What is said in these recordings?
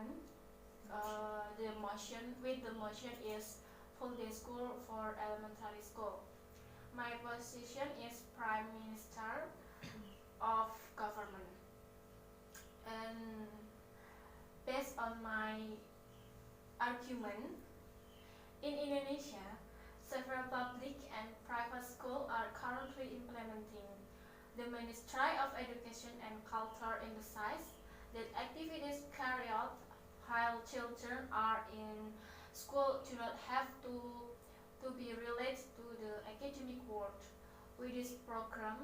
argument. The motion is full day school for elementary school. My position is Prime Minister of government, and based on my argument, in Indonesia, several public and private schools are currently implementing. The Ministry of Education and Culture emphasizes that activities carried out while children are in school do not have to be related to the academic world. With this program,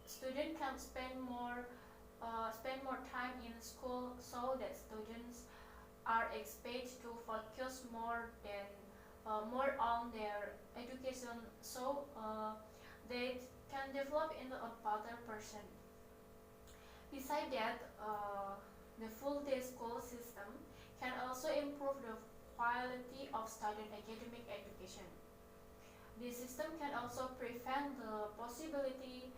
students can spend more time in school, so that students are expected to focus more on their education, so they can develop into a better person. Besides that, the full day school system can also improve the quality of student academic education. This system can also prevent the possibility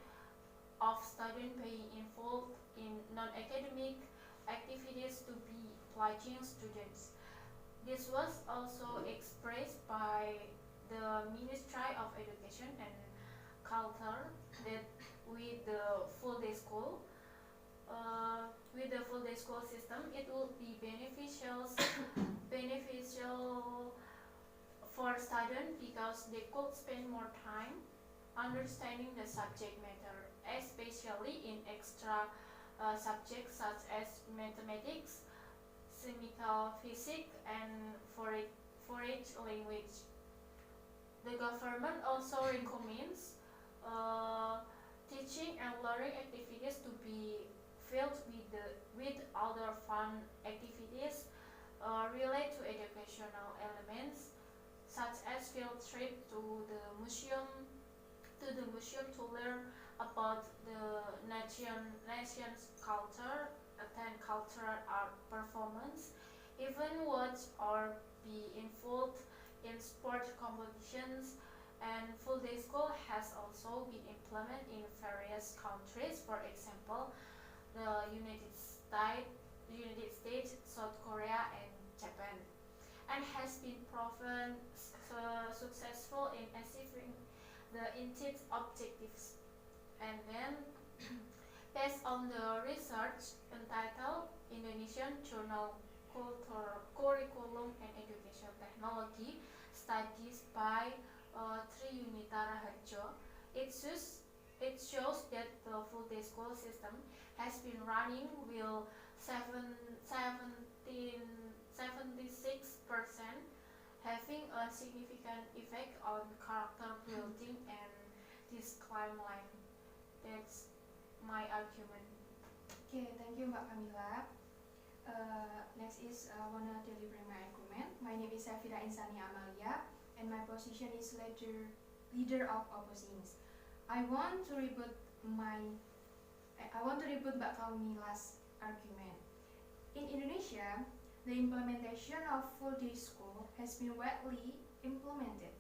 of students being involved in non-academic activities to be pledging students. This was also expressed by the Ministry of Education and Culture that with the full day school, system, it will be beneficial for students because they could spend more time understanding the subject matter, especially in extra subjects such as mathematics, chemical physics, and foreign language. The government also recommends teaching and learning activities to be filled with other fun activities related to educational elements, such as field trip to the museum to learn about the nation's culture, attend cultural art performance, even watch or be involved in sport competitions. And full day school has also been implemented in various countries, for example, the United States, South Korea, and Japan, and has been proven successful in achieving the intended objectives. And then, based on the research entitled Indonesian Journal Culture, Curriculum and Education Technology Studies by Tri Yunita Raharjo, it shows that the full day school system has been running with 76%, having a significant effect on character building and this timeline. That's my argument. Okay, thank you Mbak Kamila. Next is I wanna deliver my argument. My name is Sevira Insani A, and my position is leader of oppositions. I want to rebut Mbak Kamila's argument. In Indonesia, the implementation of full day school has been widely implemented.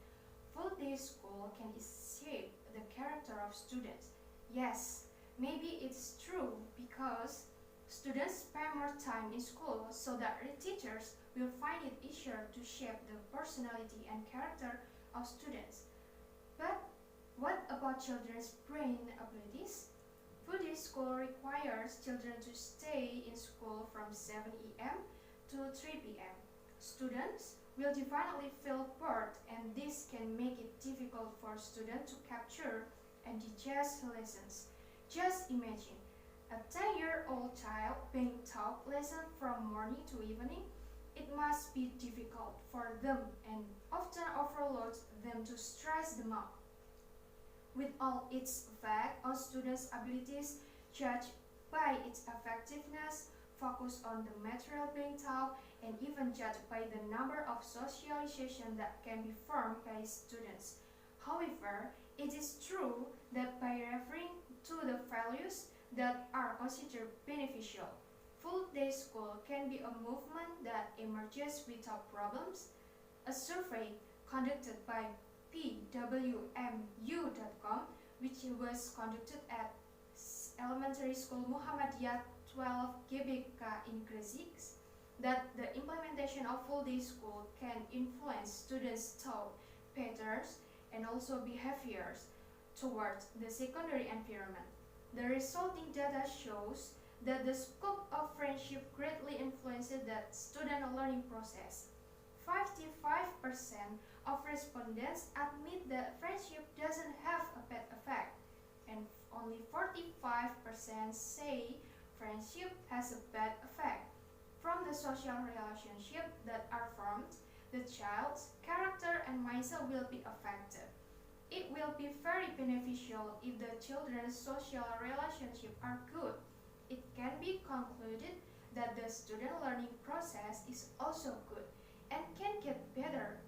Full day school can shape the character of students. Yes, maybe it's true because students spend more time in school, so that teachers will find it easier to shape the personality and character of students. But what about children's brain abilities? Full day school requires children to stay in school from 7 a.m. to 3 p.m. Students will definitely feel bored, and this can make it difficult for students to capture and digest lessons. Just imagine a 10-year-old child being taught lessons from morning to evening. It must be difficult for them and often overloads them to stress them out. With all its effect on students' abilities judged by its effectiveness, focus on the material being taught, and even judged by the number of socialization that can be formed by students. However, it is true that by referring to the values that are considered beneficial, full day school can be a movement that emerges without problems. A survey conducted by pwmu.com, which was conducted at elementary school Muhammadiyah 12 GBK in Gresik, that the implementation of full day school can influence students' thought patterns and also behaviors towards the secondary environment. The resulting data shows that the scope of friendship greatly influences the student learning process. 55% of respondents admit that friendship doesn't have a bad effect, and only 45% say friendship has a bad effect. From the social relationships that are formed, the child's character and mindset will be affected. It will be very beneficial if the children's social relationships are good. It can be concluded that the student learning process is also good and can get better.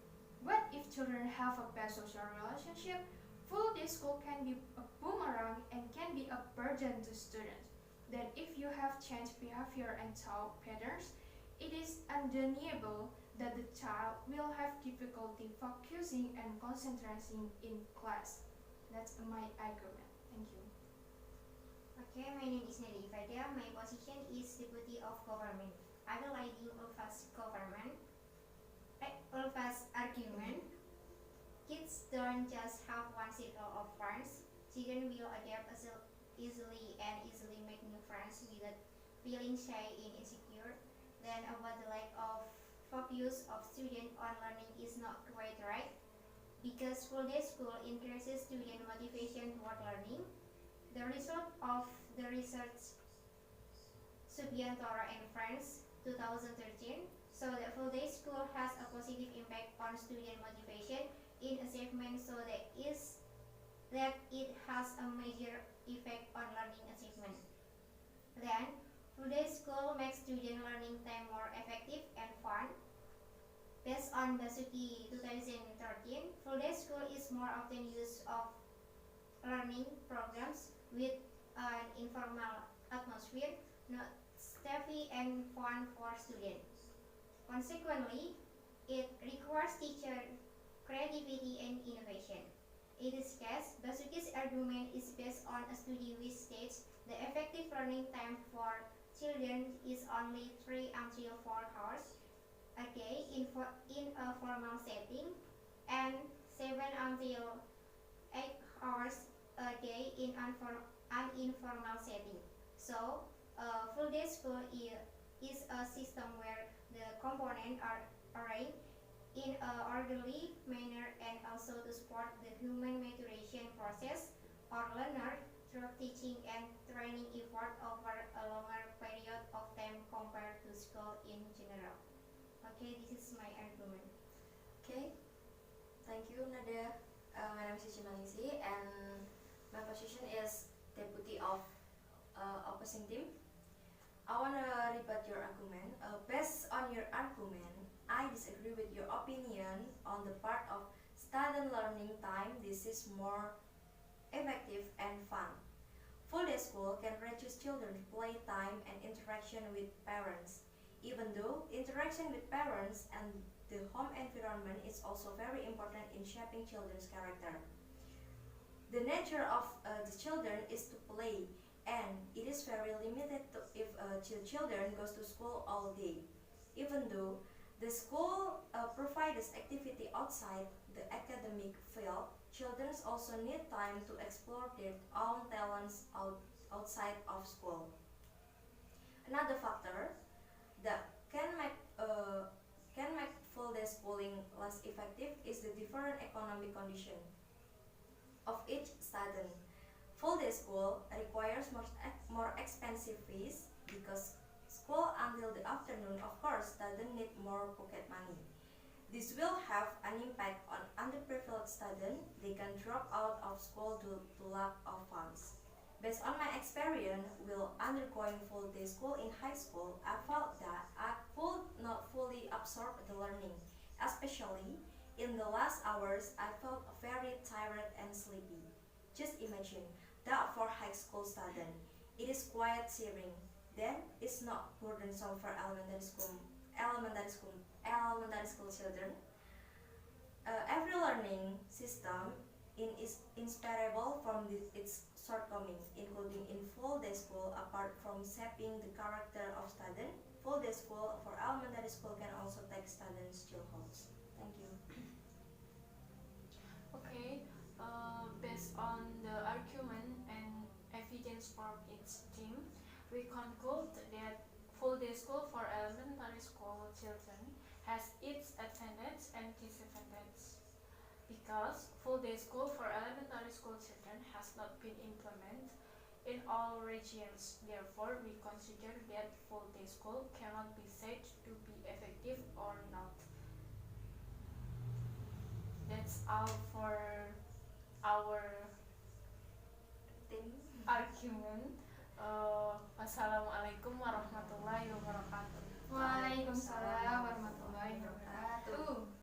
What if children have a bad social relationship? Full day school can be a boomerang and can be a burden to students. Then if you have changed behavior and thought patterns, it is undeniable that the child will have difficulty focusing and concentrating in class. That's my argument. Thank you. Okay, my name is Ivada. My position is Deputy of Government. Analyzing Ulfa's argument, kids don't just have one circle of friends. Children will adapt easily and easily make new friends without feeling shy and insecure. Then about the lack of focus of student on learning is not quite right, because full day school increases student motivation toward learning. The result of the research Subiantoro and Friends 2013 so that full day school has a positive impact on student motivation in achievement, so that it has a major effect on learning achievement. Then full day school makes student learning time more effective and fun. Based on Basuki 2013, full day school is more often used of learning programs with an informal atmosphere, not stiffy and fun for students. Consequently, it requires teacher creativity and innovation. In this case, Basuki's argument is based on a study which states the effective learning time for children is only 3 until 4 hours a day in a formal setting, and 7 until 8 hours a day in an informal setting. So, full day school is a system where the components are arranged in an orderly manner and also to support the human maturation process or learner through teaching and training effort over a longer period of time compared to school in general. Okay, this is my argument. Okay, thank you, Nadia. My name is Cici Maningsih, and my position is deputy of opposing team. I want to rebut your argument. Based on your argument, I disagree with your opinion on the part of student learning time. This is more effective and fun. Full day school can reduce children's playtime and interaction with parents, even though interaction with parents and the home environment is also very important in shaping children's character. The nature of the children is to play, and it is very limited to if children goes to school all day. Even though the school provides activity outside the academic field, children also need time to explore their own talents outside of school. Another factor that can make full day schooling less effective is the different economic condition of each student. Full day school requires more expensive fees because school until the afternoon, of course, students need more pocket money. This will have an impact on underprivileged students. They can drop out of school due to lack of funds. Based on my experience while undergoing full day school in high school, I felt that I could not fully absorb the learning. Especially in the last hours, I felt very tired and sleepy. Just imagine that for high school students, it is quite tiring. Then it's not burdensome for elementary school children. Every learning system is inseparable from its shortcomings, including in full day school. Apart from shaping the character of students, full day school for elementary school can also take students still holds. Thank you. Okay, based on the argument and evidence from each team, we conclude that full day school for elementary school children has its advantage and disadvantage. Because full day school for elementary school children has not been implemented in all regions, therefore we consider that full day school cannot be said to be effective or not. That's all for our Tim. argument. Wassalamualaikum warahmatullahi wabarakatuh. Waalaikumsalam warahmatullahi wabarakatuh.